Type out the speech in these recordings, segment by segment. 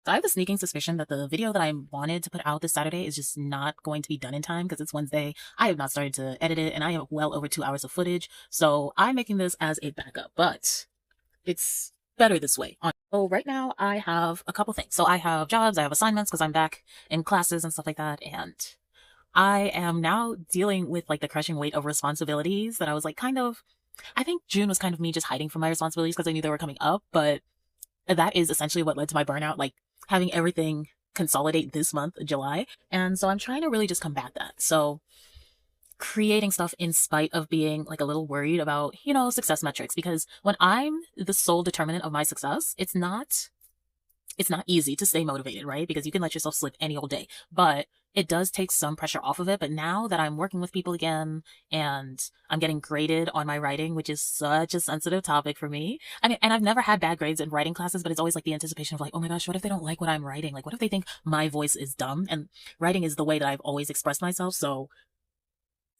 So I have a sneaking suspicion that the video that I wanted to put out this Saturday is just not going to be done in time because it's Wednesday. I have not started to edit it and I have well over 2 hours of footage. So I'm making this as a backup, but it's better this way. So right now I have a couple things. So I have jobs, I have assignments because I'm back in classes and stuff like that. And I am now dealing with like the crushing weight of responsibilities that I was like I think June was kind of me just hiding from my responsibilities because I knew they were coming up, but that is essentially what led to my burnout, like having everything consolidate this month, July. And so I'm trying to really just combat that. So creating stuff in spite of being like a little worried about, success metrics, because when I'm the sole determinant of my success, it's not easy to stay motivated, right? Because you can let yourself slip any old day, but it does take some pressure off of it. But now that I'm working with people again and I'm getting graded on my writing, which is such a sensitive topic for me. I mean, and I've never had bad grades in writing classes, but it's always like the anticipation of like, oh my gosh, what if they don't like what I'm writing? Like, what if they think my voice is dumb? And writing is the way that I've always expressed myself. So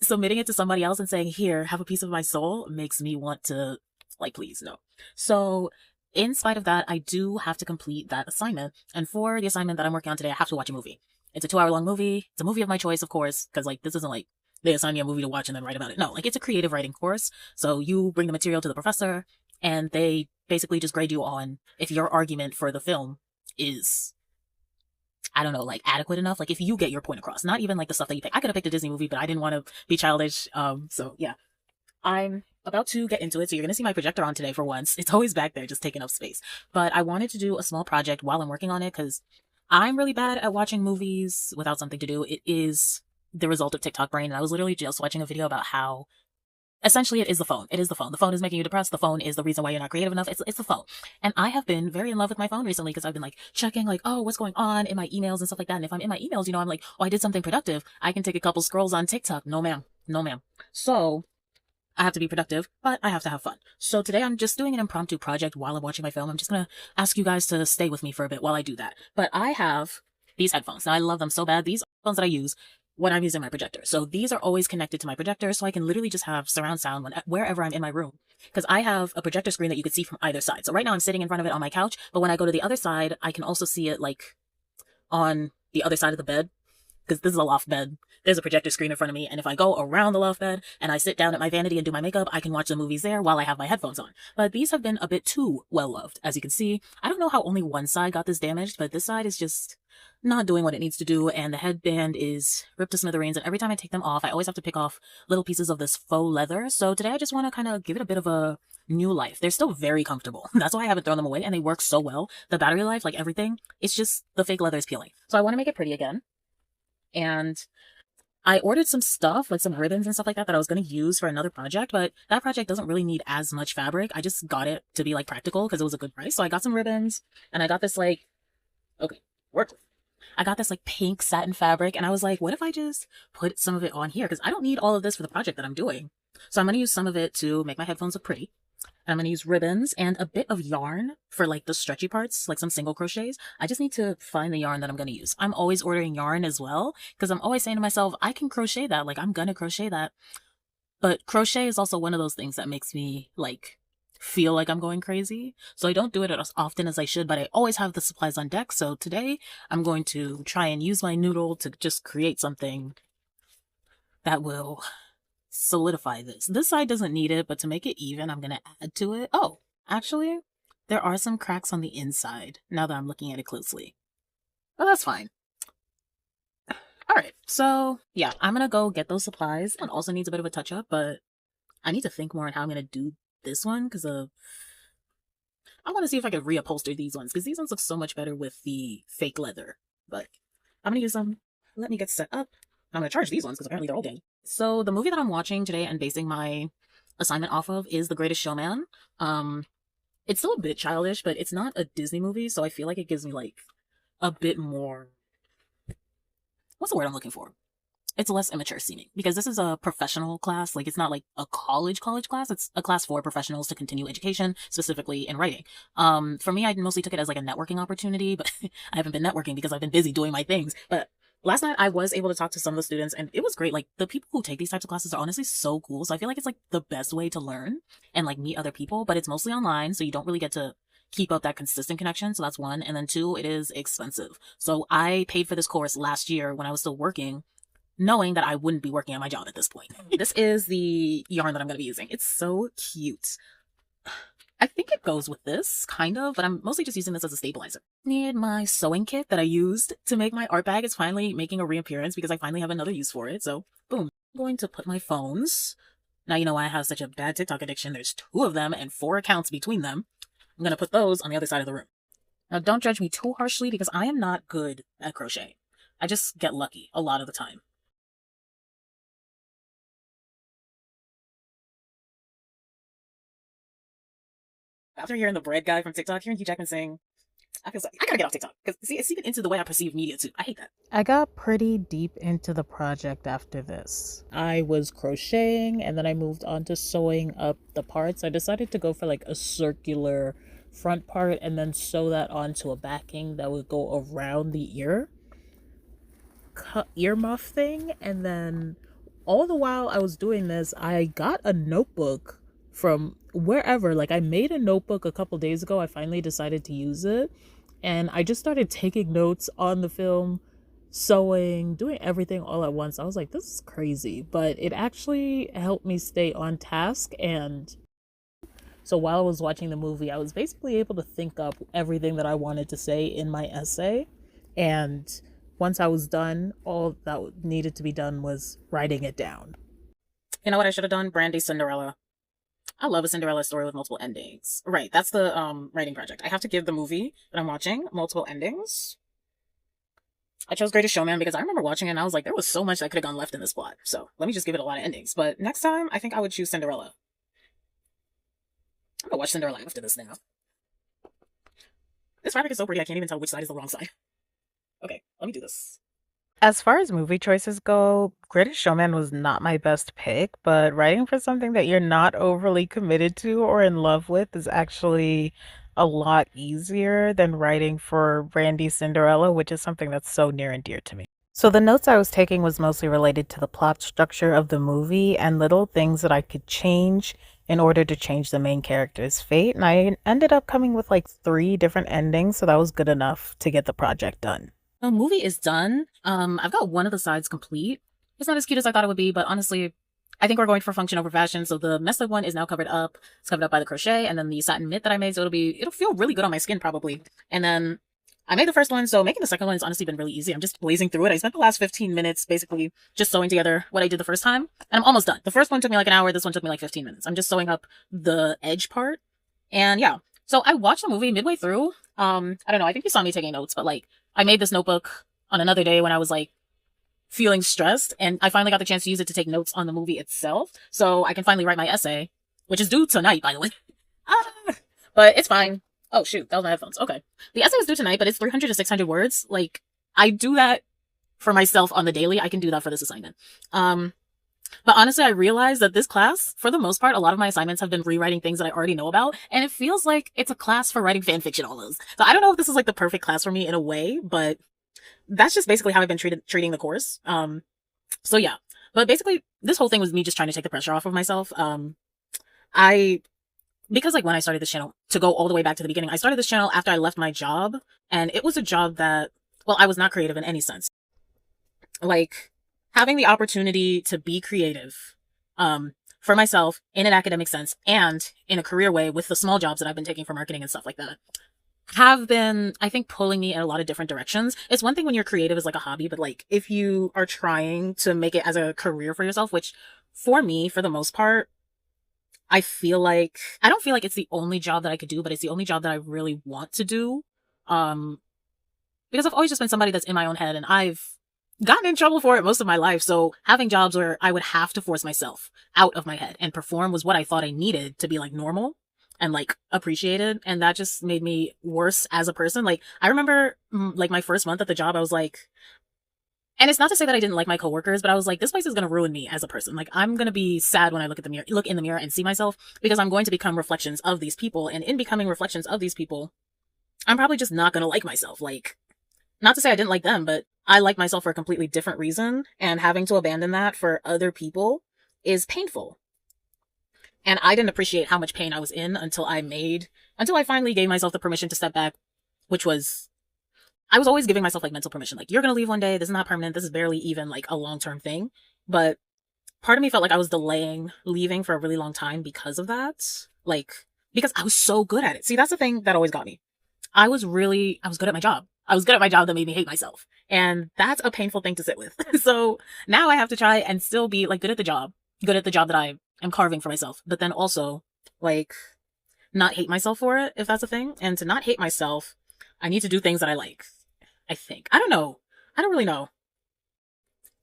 submitting it to somebody else and saying, here, have a piece of my soul makes me want to like, please, no. So in spite of that, I do have to complete that assignment. And for the assignment that I'm working on today, I have to watch a movie. It's a 2 hour long movie. It's a movie of my choice, of course, because like this isn't like they assign me a movie to watch and then write about it. No, like it's a creative writing course. So you bring the material to the professor and they basically just grade you on if your argument for the film is, I don't know, like adequate enough. Like if you get your point across, not even like the stuff that you pick. I could have picked a Disney movie, but I didn't want to be childish. So yeah, I'm about to get into it. So you're going to see my projector on today for once. It's always back there, just taking up space. But I wanted to do a small project while I'm working on it because I'm really bad at watching movies without something to do. It is the result of TikTok brain. And I was literally just watching a video about how essentially it is the phone. It is the phone. The phone is making you depressed. The phone is the reason why you're not creative enough. It's the phone. And I have been very in love with my phone recently because I've been like checking like, oh, what's going on in my emails and stuff like that. And if I'm in my emails, I'm like, oh, I did something productive. I can take a couple scrolls on TikTok. No, ma'am. No, ma'am. So I have to be productive, but I have to have fun. So today I'm just doing an impromptu project while I'm watching my film. I'm just going to ask you guys to stay with me for a bit while I do that. But I have these headphones. Now I love them so bad. These are phones that I use when I'm using my projector. So these are always connected to my projector. So I can literally just have surround sound wherever I'm in my room. Because I have a projector screen that you could see from either side. So right now I'm sitting in front of it on my couch. But when I go to the other side, I can also see it like on the other side of the bed. Because this is a loft bed. There's a projector screen in front of me, and if I go around the loft bed and I sit down at my vanity and do my makeup, I can watch the movies there while I have my headphones on. But these have been a bit too well loved, as you can see. I don't know how only one side got this damaged, but this side is just not doing what it needs to do, and the headband is ripped to smithereens, and every time I take them off, I always have to pick off little pieces of this faux leather. So today I just want to kind of give it a bit of a new life. They're still very comfortable. That's why I haven't thrown them away, and they work so well. The battery life, like everything, it's just the fake leather is peeling. So I want to make it pretty again. And I ordered some stuff, like some ribbons and stuff like that I was going to use for another project, but that project doesn't really need as much fabric. I just got it to be like practical because it was a good price. So I got some ribbons and I got this like, okay, work. I got this like pink satin fabric and I was like, what if I just put some of it on here? Because I don't need all of this for the project that I'm doing. So I'm going to use some of it to make my headphones look pretty. I'm going to use ribbons and a bit of yarn for like the stretchy parts, like some single crochets. I just need to find the yarn that I'm going to use. I'm always ordering yarn as well because I'm always saying to myself, I can crochet that. Like I'm going to crochet that. But crochet is also one of those things that makes me like feel like I'm going crazy. So I don't do it as often as I should, but I always have the supplies on deck. So today I'm going to try and use my noodle to just create something that will solidify this. This side doesn't need it, but to make it even, I'm going to add to it. Oh, actually, there are some cracks on the inside now that I'm looking at it closely. But that's fine. All right, so yeah, I'm going to go get those supplies. It also needs a bit of a touch up, but I need to think more on how I'm going to do this one because I want to see if I can reupholster these ones because these ones look so much better with the fake leather. But I'm going to use them. Let me get set up. I'm going to charge these ones because apparently they're all dead. So the movie that I'm watching today and basing my assignment off of is The Greatest Showman. It's still a bit childish, but it's not a Disney movie, so I feel like it gives me like a bit more, what's the word I'm looking for? It's less immature seeming because this is a professional class. Like it's not like a college class. It's a class for professionals to continue education, specifically in writing. For me, I mostly took it as like a networking opportunity, but I haven't been networking because I've been busy doing my things. But last night I was able to talk to some of the students and it was great. Like the people who take these types of classes are honestly so cool. So I feel like it's like the best way to learn and like meet other people, but it's mostly online. So you don't really get to keep up that consistent connection. So that's one. And then two, it is expensive. So I paid for this course last year when I was still working, knowing that I wouldn't be working at my job at this point. This is the yarn that I'm going to be using. It's so cute. I think it goes with this, kind of, but I'm mostly just using this as a stabilizer. Need my sewing kit that I used to make my art bag. It's finally making a reappearance because I finally have another use for it. So, boom. I'm going to put my phones. Now you know why I have such a bad TikTok addiction. There's 2 of them and 4 accounts between them. I'm going to put those on the other side of the room. Now, don't judge me too harshly because I am not good at crochet. I just get lucky a lot of the time. After hearing the bread guy from TikTok, hearing Hugh Jackman saying, I feel like I gotta get off TikTok because see, it's even into the way I perceive media too. I hate that. I got pretty deep into the project after this. I was crocheting and then I moved on to sewing up the parts. I decided to go for like a circular front part and then sew that onto a backing that would go around the earmuff thing. And then all the while I was doing this, I got a notebook from wherever. Like I made a notebook a couple days ago. I finally decided to use it. And I just started taking notes on the film, sewing, doing everything all at once. I was like, this is crazy. But it actually helped me stay on task. And so while I was watching the movie, I was basically able to think up everything that I wanted to say in my essay. And once I was done, all that needed to be done was writing it down. You know what I should have done? Brandy Cinderella. I love a Cinderella story with multiple endings. Right, that's the writing project. I have to give the movie that I'm watching multiple endings. I chose Greatest Showman because I remember watching it and I was like, there was so much that could have gone left in this plot. So let me just give it a lot of endings. But next time, I think I would choose Cinderella. I'm gonna watch Cinderella after this now. This fabric is so pretty, I can't even tell which side is the wrong side. Okay, let me do this. As far as movie choices go, Greatest Showman was not my best pick, but writing for something that you're not overly committed to or in love with is actually a lot easier than writing for Brandy Cinderella, which is something that's so near and dear to me. So the notes I was taking was mostly related to the plot structure of the movie and little things that I could change in order to change the main character's fate. And I ended up coming with like 3 different endings, so that was good enough to get the project done. The movie is done. I've got one of the sides complete. It's not as cute as I thought it would be, but honestly, I think we're going for function over fashion. So the messed up one is now covered up. It's covered up by the crochet and then the satin mitt that I made. So it'll feel really good on my skin probably. And then I made the first one. So making the second one has honestly been really easy. I'm just blazing through it. I spent the last 15 minutes basically just sewing together what I did the first time. And I'm almost done. The first one took me like an hour. This one took me like 15 minutes. I'm just sewing up the edge part. And yeah. So I watched the movie midway through. I don't know. I think you saw me taking notes, but like I made this notebook on another day when I was like feeling stressed, and I finally got the chance to use it to take notes on the movie itself. So I can finally write my essay, which is due tonight, by the way. But it's fine. Oh shoot, that was my headphones. Okay. The essay is due tonight, but it's 300 to 600 words. Like I do that for myself on the daily. I can do that for this assignment. But honestly, I realized that this class, for the most part, a lot of my assignments have been rewriting things that I already know about. And it feels like it's a class for writing fan fiction almost. So I don't know if this is like the perfect class for me in a way, but that's just basically how I've been treating the course. So yeah, but basically this whole thing was me just trying to take the pressure off of myself. Because like when I started this channel, to go all the way back to the beginning, I started this channel after I left my job, and it was a job that, well, I was not creative in any sense. Like having the opportunity to be creative, for myself in an academic sense and in a career way with the small jobs that I've been taking for marketing and stuff like that, have been, I think, pulling me in a lot of different directions. It's one thing when you're creative as like a hobby, but like if you are trying to make it as a career for yourself, which for me, for the most part, I don't feel like it's the only job that I could do, but it's the only job that I really want to do. Because I've always just been somebody that's in my own head and I've gotten in trouble for it most of my life. So having jobs where I would have to force myself out of my head and perform was what I thought I needed to be like normal and like appreciated. And that just made me worse as a person. Like I remember like my first month at the job, I was like, and it's not to say that I didn't like my coworkers, but I was like, this place is going to ruin me as a person. Like I'm going to be sad when I look in the mirror and see myself, because I'm going to become reflections of these people. And in becoming reflections of these people, I'm probably just not going to like myself. Like, not to say I didn't like them, but I like myself for a completely different reason. And having to abandon that for other people is painful. And I didn't appreciate how much pain I was in until I made until I finally gave myself the permission to step back, which was, I was always giving myself like mental permission. Like, you're going to leave one day. This is not permanent. This is barely even like a long-term thing. But part of me felt like I was delaying leaving for a really long time because of that. Like, because I was so good at it. See, that's the thing that always got me. I was good at my job. I was good at my job that made me hate myself. And that's a painful thing to sit with. So now I have to try and still be like good at the job that I am carving for myself. But then also like not hate myself for it, if that's a thing. And to not hate myself, I need to do things that I like. I think. I don't know. I don't really know.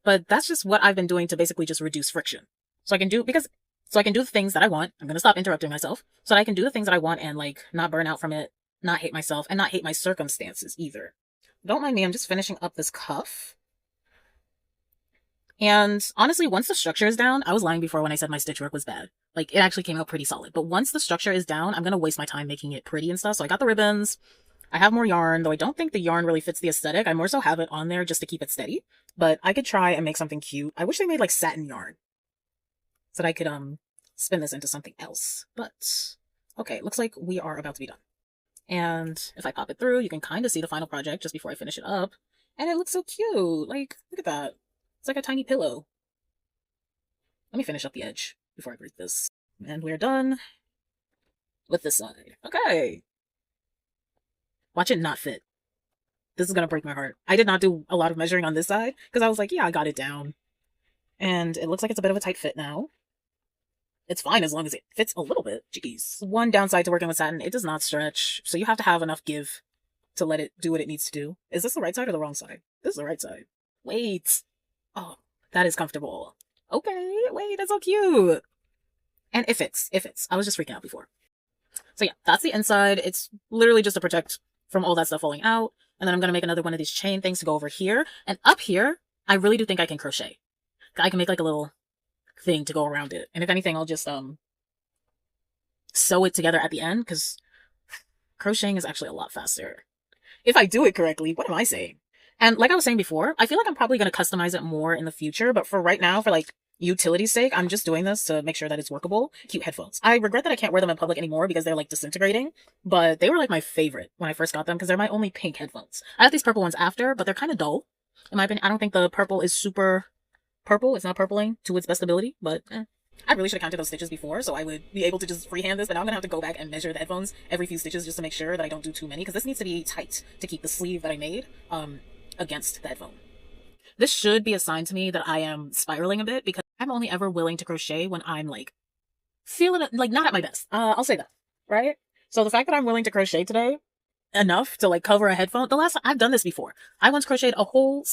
But that's just what I've been doing to basically just reduce friction. So I can do the things that I want. I'm going to stop interrupting myself so that I can do the things that I want and like not burn out from it, not hate myself, and not hate my circumstances either. Don't mind me. I'm just finishing up this cuff. And honestly, once the structure is down, I was lying before when I said my stitch work was bad. Like, it actually came out pretty solid. But once the structure is down, I'm going to waste my time making it pretty and stuff. So I got the ribbons. I have more yarn, though I don't think the yarn really fits the aesthetic. I more so have it on there just to keep it steady. But I could try and make something cute. I wish they made like satin yarn so that I could spin this into something else. But okay, looks like we are about to be done. And if I pop it through, you can kind of see the final project just before I finish it up. And it looks so cute. Like, look at that. It's like a tiny pillow. Let me finish up the edge before I break this. And we're done with this side. Okay. Watch it not fit. This is going to break my heart. I did not do a lot of measuring on this side because I was like, yeah, I got it down. And it looks like it's a bit of a tight fit now. It's fine as long as it fits a little bit. Jeez. One downside to working with satin, it does not stretch. So you have to have enough give to let it do what it needs to do. Is this the right side or the wrong side? This is the right side. Wait. Oh, that is comfortable. Okay, wait, that's so cute. And it fits. It fits. I was just freaking out before. So yeah, that's the inside. It's literally just to protect from all that stuff falling out. And then I'm going to make another one of these chain things to go over here. And up here, I really do think I can crochet. I can make like a little thing to go around it. And if anything, I'll just sew it together at the end because crocheting is actually a lot faster. If I do it correctly, what am I saying? And like I was saying before, I feel like I'm probably going to customize it more in the future. But for right now, for like utility's sake, I'm just doing this to make sure that it's workable. Cute headphones. I regret that I can't wear them in public anymore because they're like disintegrating, but they were like my favorite when I first got them because they're my only pink headphones. I have these purple ones after, but they're kind of dull. In my opinion, I don't think the purple is super purple. It's not purpling to its best ability, but I really should have counted those stitches before so I would be able to just freehand this, but now I'm going to have to go back and measure the headphones every few stitches just to make sure that I don't do too many because this needs to be tight to keep the sleeve that I made against the headphone. This should be a sign to me that I am spiraling a bit because I'm only ever willing to crochet when I'm like feeling it, like not at my best. I'll say that, right? So the fact that I'm willing to crochet today enough to like cover a headphone, the last time I've done this before, I once crocheted a whole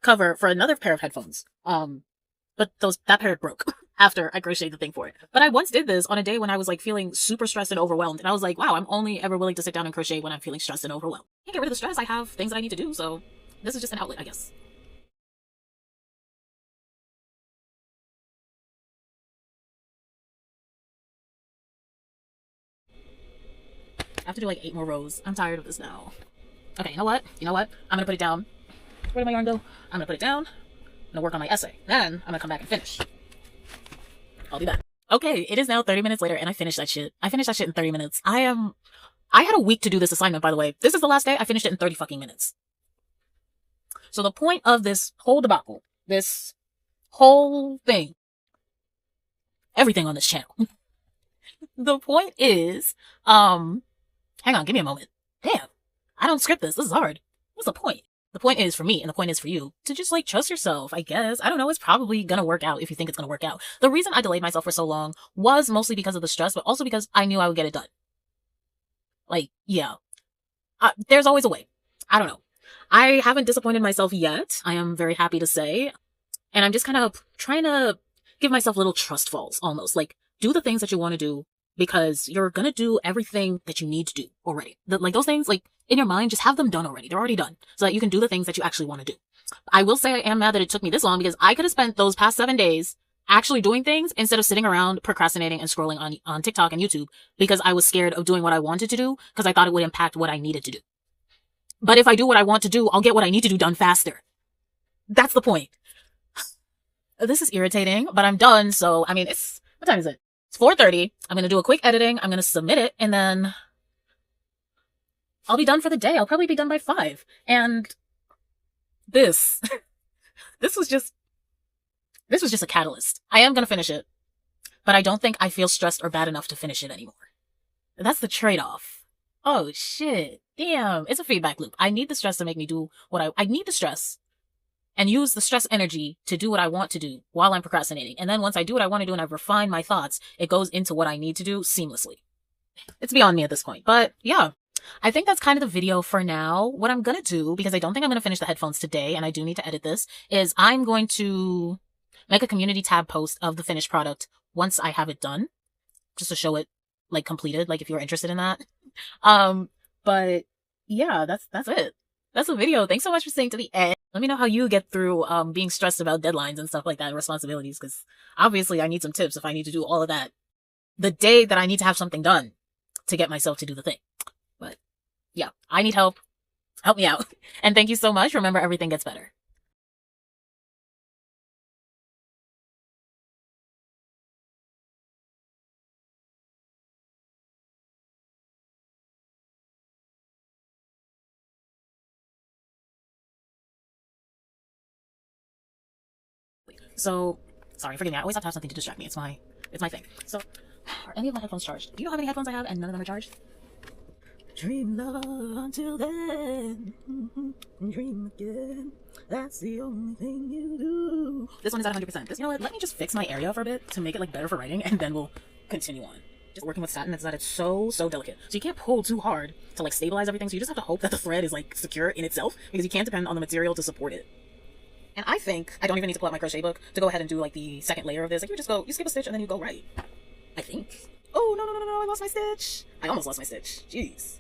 cover for another pair of headphones. But that pair broke after I crocheted the thing for it. But I once did this on a day when I was like feeling super stressed and overwhelmed, and I was like, wow, I'm only ever willing to sit down and crochet when I'm feeling stressed and overwhelmed. Can't get rid of the stress. I have things that I need to do, so this is just an outlet, I guess. I have to do like 8 more rows. I'm tired of this now. Okay, you know what? I'm gonna put it down. Where did my yarn go? I'm gonna put it down. I'm gonna work on my essay. Then I'm gonna come back and finish. I'll be back. Okay, it is now 30 minutes later and I finished that shit. I finished that shit in 30 minutes. I had a week to do this assignment, by the way. This is the last day. I finished it in 30 fucking minutes. So the point of this whole debacle, this whole thing, everything on this channel, the point is, hang on, give me a moment. Damn, I don't script this. This is hard. What's the point? The point is for me, and the point is for you, to just like trust yourself, I guess. I don't know, it's probably gonna work out if you think it's gonna work out. The reason I delayed myself for so long was mostly because of the stress, but also because I knew I would get it done. Like, yeah. There's always a way. I don't know. I haven't disappointed myself yet, I am very happy to say. And I'm just kind of trying to give myself little trust falls, almost. Like, do the things that you want to do because you're gonna do everything that you need to do already. Like, those things, like, in your mind, just have them done already. They're already done. So that you can do the things that you actually want to do. I will say I am mad that it took me this long because I could have spent those past 7 days actually doing things instead of sitting around procrastinating and scrolling on TikTok and YouTube because I was scared of doing what I wanted to do because I thought it would impact what I needed to do. But if I do what I want to do, I'll get what I need to do done faster. That's the point. This is irritating, but I'm done. So, I mean, what time is it? It's 4:30. I'm going to do a quick editing. I'm going to submit it, and then I'll be done for the day. I'll probably be done by 5. And this, this was just, this was just a catalyst. I am going to finish it, but I don't think I feel stressed or bad enough to finish it anymore. That's the trade-off. Oh shit. Damn. It's a feedback loop. I need the stress to make me do what I need the stress and use the stress energy to do what I want to do while I'm procrastinating. And then once I do what I want to do and I've refined my thoughts, it goes into what I need to do seamlessly. It's beyond me at this point, but yeah. I think that's kind of the video for now. What I'm going to do, because I don't think I'm going to finish the headphones today, and I do need to edit this, is I'm going to make a community tab post of the finished product once I have it done, just to show it like completed, like if you're interested in that. But yeah, that's it. That's the video. Thanks so much for staying to the end. Let me know how you get through being stressed about deadlines and stuff like that and responsibilities, because obviously I need some tips if I need to do all of that the day that I need to have something done to get myself to do the thing. But yeah, I need help. Help me out. And thank you so much. Remember, everything gets better. So, sorry, forgive me. I always have to have something to distract me. It's my thing. So, are any of my headphones charged? Do you know how many headphones I have and none of them are charged? Dream love until then. Dream again. That's the only thing you do. This one is at 100%. You know what? Let me just fix my area for a bit to make it like better for writing, and then we'll continue on. Just working with satin is that it's so delicate. So you can't pull too hard to like stabilize everything. So you just have to hope that the thread is like secure in itself, because you can't depend on the material to support it. And I think I don't even need to pull out my crochet book to go ahead and do like the second layer of this. Like you skip a stitch and then you go right. I think. Oh, no, I lost my stitch. I almost lost my stitch. Jeez.